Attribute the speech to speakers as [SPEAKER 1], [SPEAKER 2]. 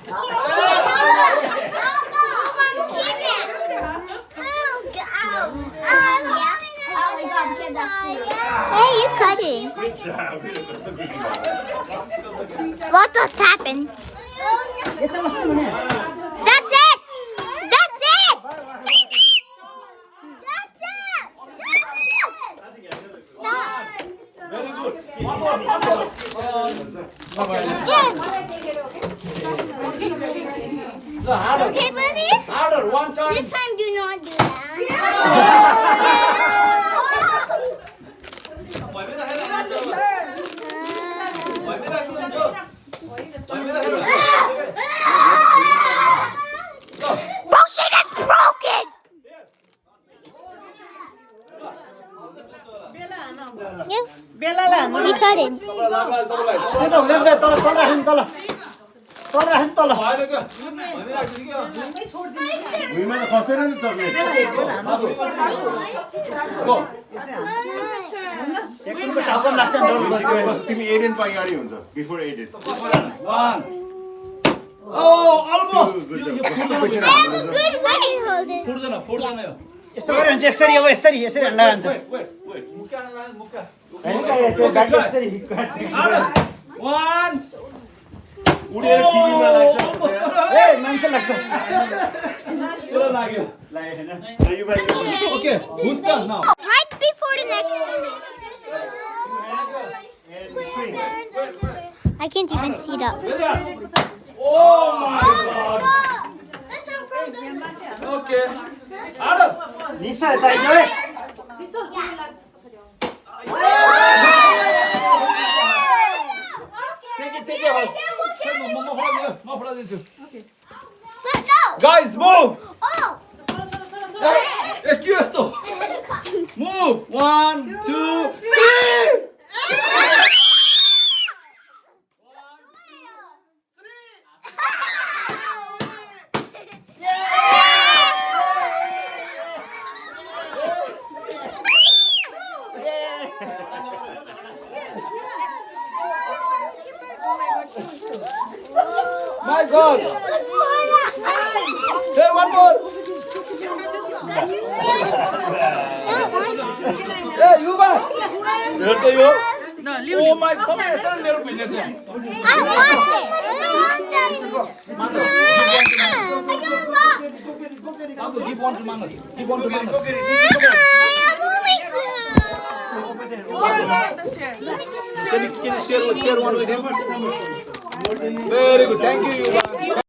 [SPEAKER 1] Hey, you cutting.
[SPEAKER 2] Good job.
[SPEAKER 1] What just happened?
[SPEAKER 3] यता बस्नु भने
[SPEAKER 1] That's it. That's it. That's it. Stop.
[SPEAKER 4] Very good. One more.
[SPEAKER 1] Yes.
[SPEAKER 4] So harder.
[SPEAKER 1] Okay, buddy.
[SPEAKER 4] Harder. One time.
[SPEAKER 1] This time, do not do that. Bullshit is broken. Yes. We cut him.
[SPEAKER 3] यता हुँदैन तल तल राख्नु तल तल राख्नु तल
[SPEAKER 2] भुइँमा त खस्दैन नि चक्लेट
[SPEAKER 3] टेक्निकको टाउको लाग्छ नि डर लाग्छ
[SPEAKER 2] तिमी एडेन पाइ अगाडि हुन्छ बिफोर एडेन
[SPEAKER 4] One. Oh, almost.
[SPEAKER 1] Hey, good way, Holden.
[SPEAKER 4] फुट्दैन यो.
[SPEAKER 3] यस्तो गऱ्यो भने चाहिँ यसरी अब यसरी यसरी हल्ला हुन्छ
[SPEAKER 4] Wait.
[SPEAKER 3] त्यो गाडी यसरी
[SPEAKER 4] Harder. One.
[SPEAKER 2] उडेर टिभीमा लाग्छ
[SPEAKER 3] ए मान्छे लाग्छ
[SPEAKER 4] पुरा लाग्यो. Okay, who's turn now?
[SPEAKER 1] Right before the next. I can't even see it up.
[SPEAKER 4] Ready? Oh my God.
[SPEAKER 1] That's our problem.
[SPEAKER 4] Okay. Harder.
[SPEAKER 3] निसा यता आइज है
[SPEAKER 2] Take it.
[SPEAKER 4] म फुटाइदिन्छु.
[SPEAKER 1] Let's go.
[SPEAKER 4] Guys, move.
[SPEAKER 1] Oh.
[SPEAKER 4] ए के यस्तो? Move. 1, 2, 3. My God. Here, one more. Hey, you back. Here they go. Oh my God. Come here, little bit.
[SPEAKER 1] I want this.
[SPEAKER 4] Give one to Manas. Give one to Manas. Can you share one with him? Very good. Thank you, Yuba.